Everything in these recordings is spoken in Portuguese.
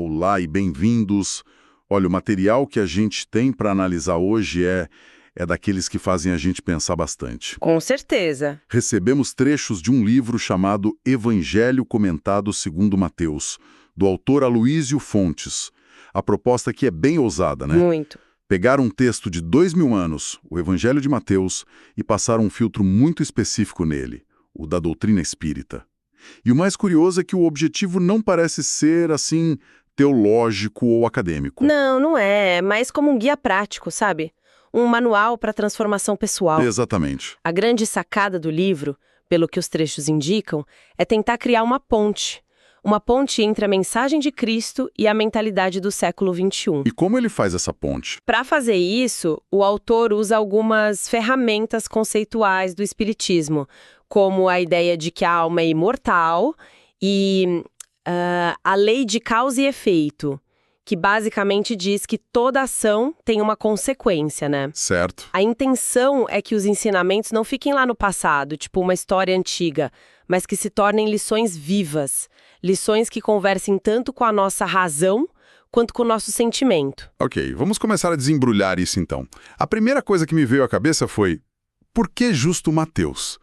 Olá e bem-vindos. Olha, o material que a gente tem para analisar hoje é daqueles que fazem a gente pensar bastante. Com certeza. Recebemos trechos de um livro chamado Evangelho Comentado segundo Mateus, do autor Aloísio Fontes. A proposta aqui é bem ousada, né? Muito. Pegar um texto de 2000 anos, o Evangelho de Mateus, e passar um filtro muito específico nele, o da doutrina espírita. E o mais curioso é que o objetivo não parece ser, assim, teológico ou acadêmico. Não é. É mais como um guia prático, sabe? Um manual para transformação pessoal. Exatamente. A grande sacada do livro, pelo que os trechos indicam, é tentar criar uma ponte. Uma ponte entre a mensagem de Cristo e a mentalidade do século XXI. E como ele faz essa ponte? Para fazer isso, o autor usa algumas ferramentas conceituais do espiritismo, como a ideia de que a alma é imortal e a lei de causa e efeito, que basicamente diz que toda ação tem uma consequência, né? Certo. A intenção é que os ensinamentos não fiquem lá no passado, tipo uma história antiga, mas que se tornem lições vivas, lições que conversem tanto com a nossa razão quanto com o nosso sentimento. Ok, vamos começar a desembrulhar isso então. A primeira coisa que me veio à cabeça foi: por que justo Mateus?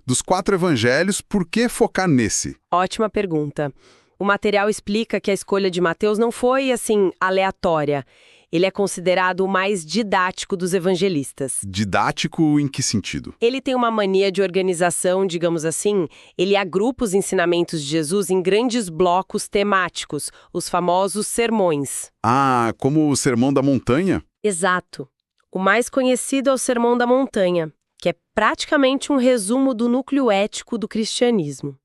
Dos 4 evangelhos, por que focar nesse? Ótima pergunta. O material explica que a escolha de Mateus não foi, assim, aleatória. Ele é considerado o mais didático dos evangelistas. Didático em que sentido? Ele tem uma mania de organização, digamos assim. Ele agrupa os ensinamentos de Jesus em grandes blocos temáticos, os famosos sermões. Ah, como o Sermão da Montanha? Exato. O mais conhecido é o Sermão da Montanha, que é praticamente um resumo do núcleo ético do cristianismo.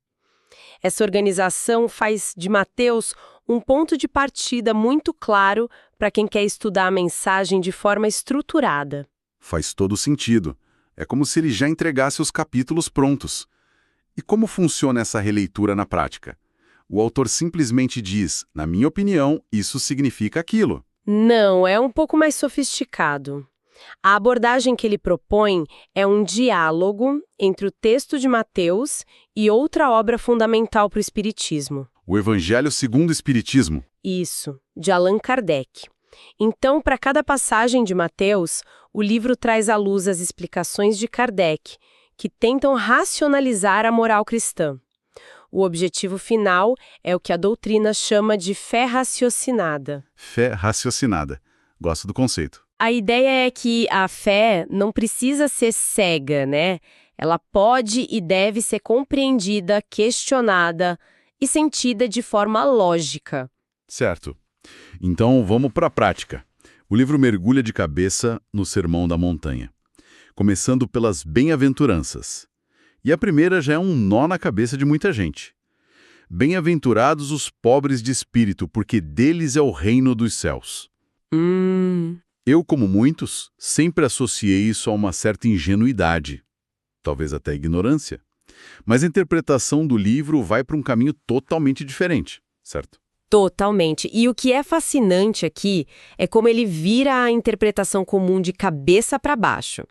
Essa organização faz de Mateus um ponto de partida muito claro para quem quer estudar a mensagem de forma estruturada. Faz todo sentido. É como se ele já entregasse os capítulos prontos. E como funciona essa releitura na prática? O autor simplesmente diz: na minha opinião, isso significa aquilo. Não, é um pouco mais sofisticado. A abordagem que ele propõe é um diálogo entre o texto de Mateus e outra obra fundamental para o Espiritismo. O Evangelho segundo o Espiritismo. Isso, de Allan Kardec. Então, para cada passagem de Mateus, o livro traz à luz as explicações de Kardec, que tentam racionalizar a moral cristã. O objetivo final é o que a doutrina chama de fé raciocinada. Fé raciocinada. Gosto do conceito. A ideia é que a fé não precisa ser cega, né? Ela pode e deve ser compreendida, questionada e sentida de forma lógica. Certo. Então, vamos para a prática. O livro mergulha de cabeça no Sermão da Montanha, começando pelas bem-aventuranças. E a primeira já é um nó na cabeça de muita gente. Bem-aventurados os pobres de espírito, porque deles é o reino dos céus. Eu, como muitos, sempre associei isso a uma certa ingenuidade, talvez até ignorância. Mas a interpretação do livro vai para um caminho totalmente diferente, certo? Totalmente. E o que é fascinante aqui é como ele vira a interpretação comum de cabeça para baixo.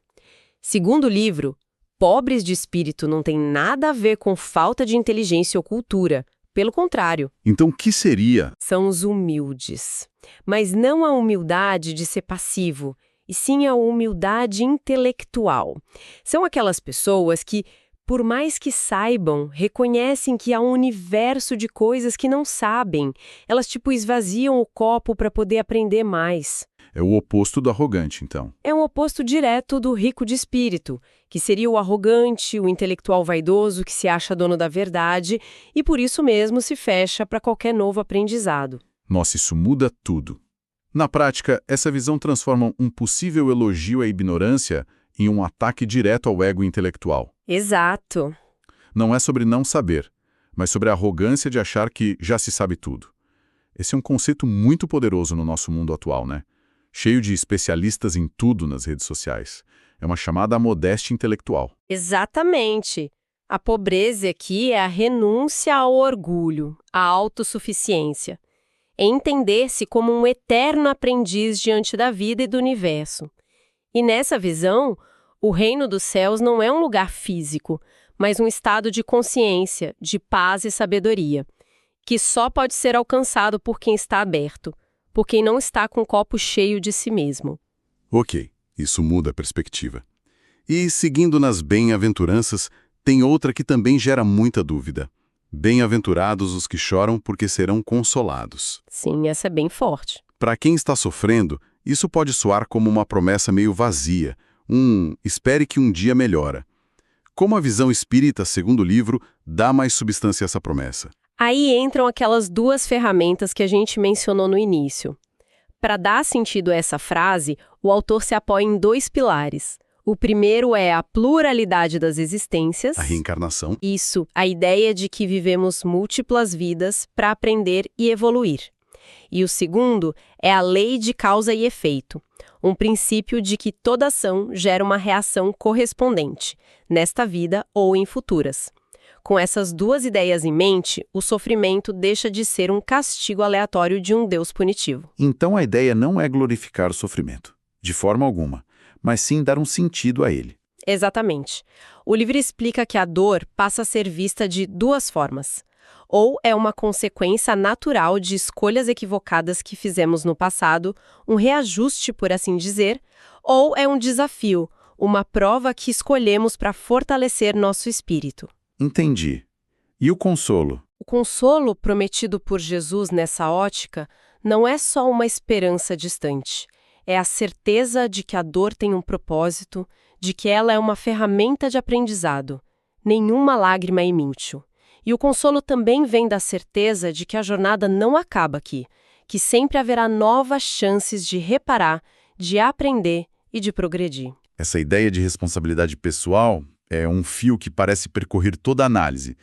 Segundo o livro, pobres de espírito não tem nada a ver com falta de inteligência ou cultura. Pelo contrário. Então, o que seria? São os humildes. Mas não a humildade de ser passivo, e sim a humildade intelectual. São aquelas pessoas que, por mais que saibam, reconhecem que há um universo de coisas que não sabem. Elas, esvaziam o copo para poder aprender mais. É o oposto do arrogante, então. É um oposto direto do rico de espírito, que seria o arrogante, o intelectual vaidoso que se acha dono da verdade e por isso mesmo se fecha para qualquer novo aprendizado. Nossa, isso muda tudo. Na prática, essa visão transforma um possível elogio à ignorância em um ataque direto ao ego intelectual. Exato. Não é sobre não saber, mas sobre a arrogância de achar que já se sabe tudo. Esse é um conceito muito poderoso no nosso mundo atual, né? Cheio de especialistas em tudo nas redes sociais. É uma chamada à modéstia intelectual. Exatamente. A pobreza aqui é a renúncia ao orgulho, à autossuficiência. É entender-se como um eterno aprendiz diante da vida e do universo. E nessa visão, o reino dos céus não é um lugar físico, mas um estado de consciência, de paz e sabedoria. que só pode ser alcançado por quem está aberto, por quem não está com o copo cheio de si mesmo. Ok, isso muda a perspectiva. E, seguindo nas bem-aventuranças, tem outra que também gera muita dúvida. Bem-aventurados os que choram, porque serão consolados. Sim, essa é bem forte. Para quem está sofrendo, isso pode soar como uma promessa meio vazia, espere que um dia melhora. Como a visão espírita, segundo o livro, dá mais substância a essa promessa? Aí entram aquelas duas ferramentas que a gente mencionou no início. Para dar sentido a essa frase, o autor se apoia em dois pilares. O primeiro é a pluralidade das existências. A reencarnação. Isso, a ideia de que vivemos múltiplas vidas para aprender e evoluir. E o segundo é a lei de causa e efeito, um princípio de que toda ação gera uma reação correspondente, nesta vida ou em futuras. Com essas duas ideias em mente, o sofrimento deixa de ser um castigo aleatório de um Deus punitivo. Então a ideia não é glorificar o sofrimento, de forma alguma, mas sim dar um sentido a ele. Exatamente. O livro explica que a dor passa a ser vista de duas formas. Ou é uma consequência natural de escolhas equivocadas que fizemos no passado, um reajuste, por assim dizer, ou é um desafio, uma prova que escolhemos para fortalecer nosso espírito. Entendi. E o consolo? O consolo prometido por Jesus nessa ótica não é só uma esperança distante. É a certeza de que a dor tem um propósito, de que ela é uma ferramenta de aprendizado. Nenhuma lágrima é inútil. E o consolo também vem da certeza de que a jornada não acaba aqui, que sempre haverá novas chances de reparar, de aprender e de progredir. Essa ideia de responsabilidade pessoal é um fio que parece percorrer toda a análise.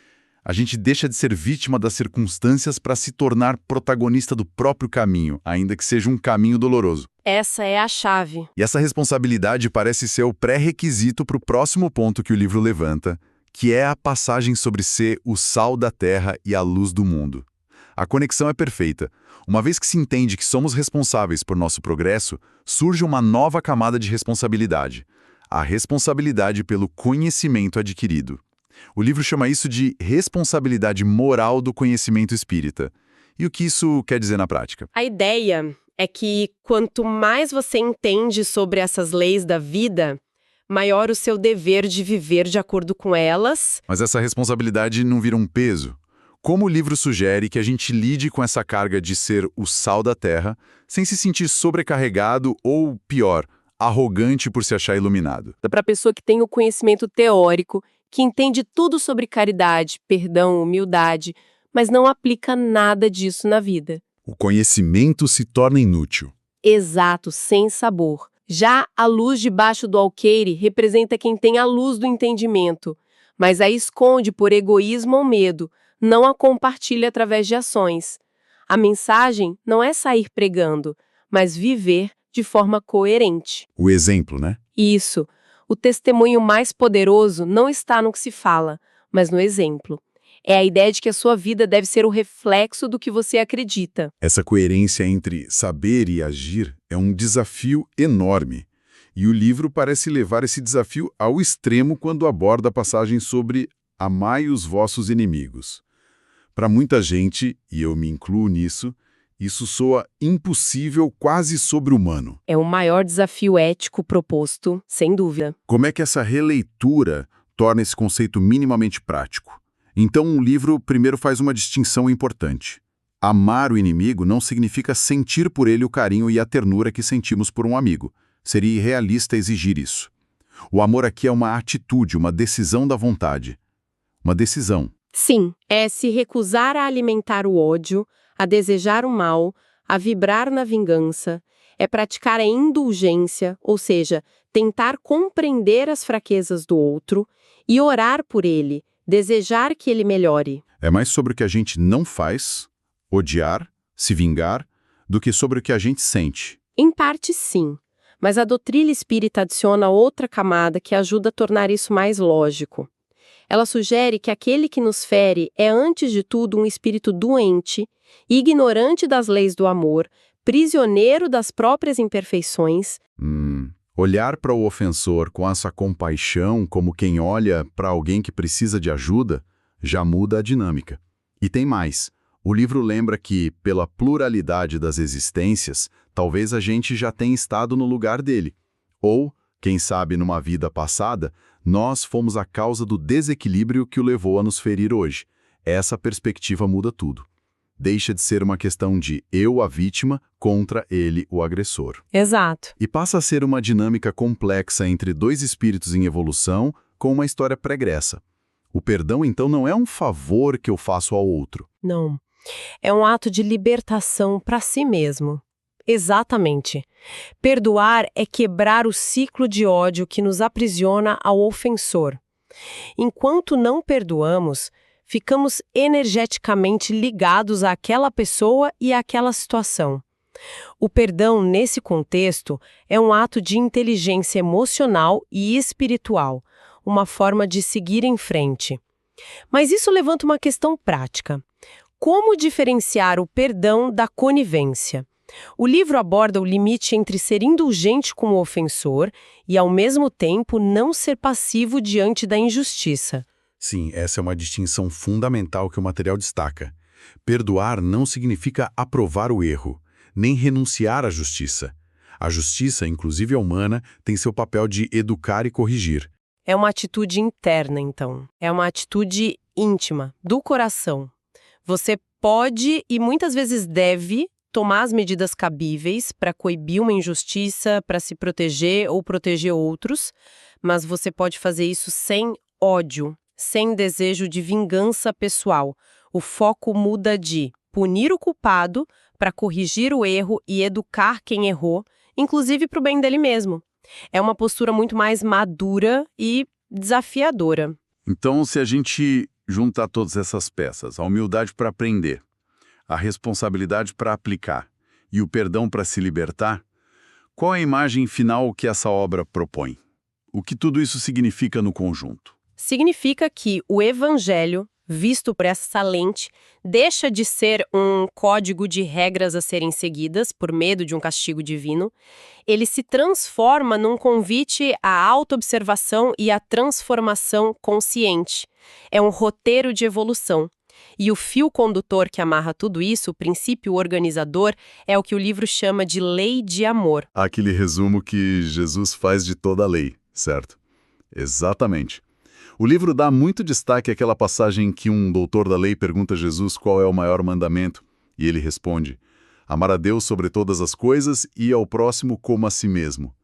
A gente deixa de ser vítima das circunstâncias para se tornar protagonista do próprio caminho, ainda que seja um caminho doloroso. Essa é a chave. E essa responsabilidade parece ser o pré-requisito para o próximo ponto que o livro levanta, que é a passagem sobre ser o sal da terra e a luz do mundo. A conexão é perfeita. Uma vez que se entende que somos responsáveis por nosso progresso, surge uma nova camada de responsabilidade. A responsabilidade pelo conhecimento adquirido. O livro chama isso de responsabilidade moral do conhecimento espírita. E o que isso quer dizer na prática? A ideia é que quanto mais você entende sobre essas leis da vida, maior o seu dever de viver de acordo com elas. Mas essa responsabilidade não vira um peso? Como o livro sugere que a gente lide com essa carga de ser o sal da terra, sem se sentir sobrecarregado ou, pior, arrogante por se achar iluminado? Para a pessoa que tem o conhecimento teórico, que entende tudo sobre caridade, perdão, humildade, mas não aplica nada disso na vida. O conhecimento se torna inútil. Exato, sem sabor. Já a luz debaixo do alqueire representa quem tem a luz do entendimento, mas a esconde por egoísmo ou medo, não a compartilha através de ações. A mensagem não é sair pregando, mas viver de forma coerente. O exemplo, né? Isso. O testemunho mais poderoso não está no que se fala, mas no exemplo. É a ideia de que a sua vida deve ser o reflexo do que você acredita. Essa coerência entre saber e agir é um desafio enorme. E o livro parece levar esse desafio ao extremo quando aborda a passagem sobre amai os vossos inimigos. Para muita gente, e eu me incluo nisso, isso soa impossível, quase sobre-humano. É o maior desafio ético proposto, sem dúvida. Como é que essa releitura torna esse conceito minimamente prático? Então, o livro primeiro faz uma distinção importante. Amar o inimigo não significa sentir por ele o carinho e a ternura que sentimos por um amigo. Seria irrealista exigir isso. O amor aqui é uma atitude, uma decisão da vontade. Uma decisão. Sim, é se recusar a alimentar o ódio, a desejar o mal, a vibrar na vingança, é praticar a indulgência, ou seja, tentar compreender as fraquezas do outro e orar por ele, desejar que ele melhore. É mais sobre o que a gente não faz, odiar, se vingar, do que sobre o que a gente sente. Em parte, sim. Mas a doutrina espírita adiciona outra camada que ajuda a tornar isso mais lógico. Ela sugere que aquele que nos fere é, antes de tudo, um espírito doente, ignorante das leis do amor, prisioneiro das próprias imperfeições. Olhar para o ofensor com essa compaixão como quem olha para alguém que precisa de ajuda já muda a dinâmica. E tem mais. O O livro lembra que, pela pluralidade das existências, talvez a gente já tenha estado no lugar dele. Ou, quem sabe numa vida passada, nós fomos a causa do desequilíbrio que o levou a nos ferir hoje. Essa perspectiva muda tudo. Deixa de ser uma questão de eu, a vítima, contra ele, o agressor. Exato. E passa a ser uma dinâmica complexa entre dois espíritos em evolução com uma história pregressa. O perdão, então, não é um favor que eu faço ao outro. Não. É um ato de libertação para si mesmo. Exatamente. Perdoar é quebrar o ciclo de ódio que nos aprisiona ao ofensor. Enquanto não perdoamos, ficamos energeticamente ligados àquela pessoa e àquela situação. O perdão, nesse contexto, é um ato de inteligência emocional e espiritual, uma forma de seguir em frente. Mas isso levanta uma questão prática. Como diferenciar o perdão da conivência? O livro aborda o limite entre ser indulgente com o ofensor e, ao mesmo tempo, não ser passivo diante da injustiça. Sim, essa é uma distinção fundamental que o material destaca. Perdoar não significa aprovar o erro, nem renunciar à justiça. A justiça, inclusive a humana, tem seu papel de educar e corrigir. É uma atitude interna, então. É uma atitude íntima, do coração. Você pode e muitas vezes deve tomar as medidas cabíveis para coibir uma injustiça, para se proteger ou proteger outros, mas você pode fazer isso sem ódio, sem desejo de vingança pessoal. O foco muda de punir o culpado para corrigir o erro e educar quem errou, inclusive para o bem dele mesmo. É uma postura muito mais madura e desafiadora. Então, se a gente juntar todas essas peças, a humildade para aprender, a responsabilidade para aplicar e o perdão para se libertar, qual é a imagem final que essa obra propõe? O que tudo isso significa no conjunto? Significa que o Evangelho, visto por essa lente, deixa de ser um código de regras a serem seguidas por medo de um castigo divino. Ele se transforma num convite à autoobservação e à transformação consciente. É um roteiro de evolução. E o fio condutor que amarra tudo isso, o princípio organizador, é o que o livro chama de lei de amor. Aquele resumo que Jesus faz de toda a lei, certo? Exatamente. O livro dá muito destaque àquela passagem em que um doutor da lei pergunta a Jesus qual é o maior mandamento, e ele responde: amar a Deus sobre todas as coisas e ao próximo como a si mesmo.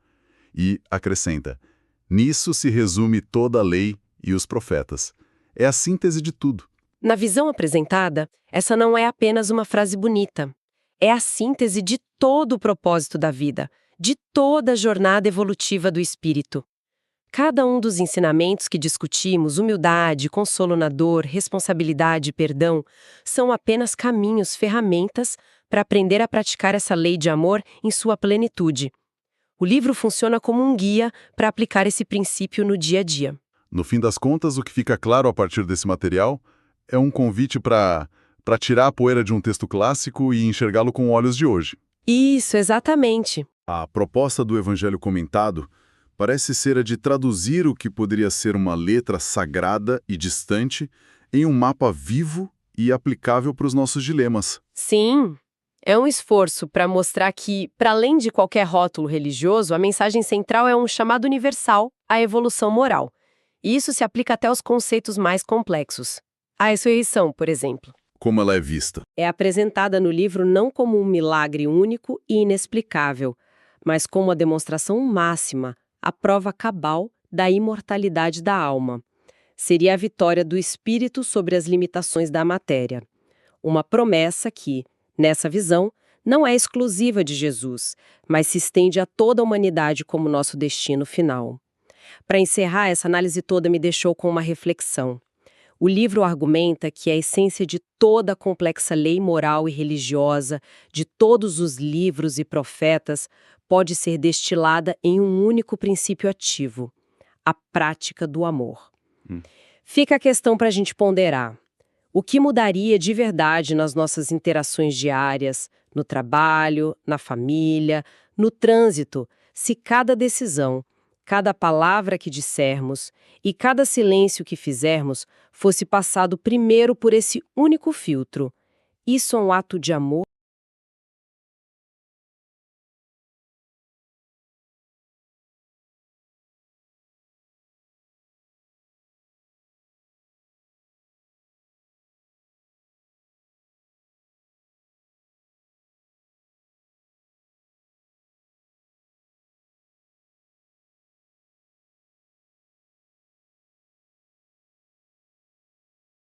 E acrescenta: nisso se resume toda a lei e os profetas. É a síntese de tudo. Na visão apresentada, essa não é apenas uma frase bonita. É a síntese de todo o propósito da vida, de toda a jornada evolutiva do espírito. Cada um dos ensinamentos que discutimos, humildade, consolo na dor, responsabilidade e perdão, são apenas caminhos, ferramentas para aprender a praticar essa lei de amor em sua plenitude. O livro funciona como um guia para aplicar esse princípio no dia a dia. No fim das contas, o que fica claro a partir desse material é um convite para tirar a poeira de um texto clássico e enxergá-lo com olhos de hoje. Isso, exatamente. A proposta do Evangelho comentado parece ser a de traduzir o que poderia ser uma letra sagrada e distante em um mapa vivo e aplicável para os nossos dilemas. Sim, é um esforço para mostrar que, para além de qualquer rótulo religioso, a mensagem central é um chamado universal à evolução moral. E isso se aplica até aos conceitos mais complexos. A ressurreição, por exemplo. Como ela é vista? É apresentada no livro não como um milagre único e inexplicável, mas como a demonstração máxima, a prova cabal da imortalidade da alma. Seria a vitória do espírito sobre as limitações da matéria. Uma promessa que, nessa visão, não é exclusiva de Jesus, mas se estende a toda a humanidade como nosso destino final. Para encerrar, essa análise toda me deixou com uma reflexão. O livro argumenta que a essência de toda a complexa lei moral e religiosa, de todos os livros e profetas, pode ser destilada em um único princípio ativo: a prática do amor. Fica a questão para a gente ponderar. O que mudaria de verdade nas nossas interações diárias, no trabalho, na família, no trânsito, se cada decisão, cada palavra que dissermos e cada silêncio que fizermos fosse passado primeiro por esse único filtro: Isso é um ato de amor?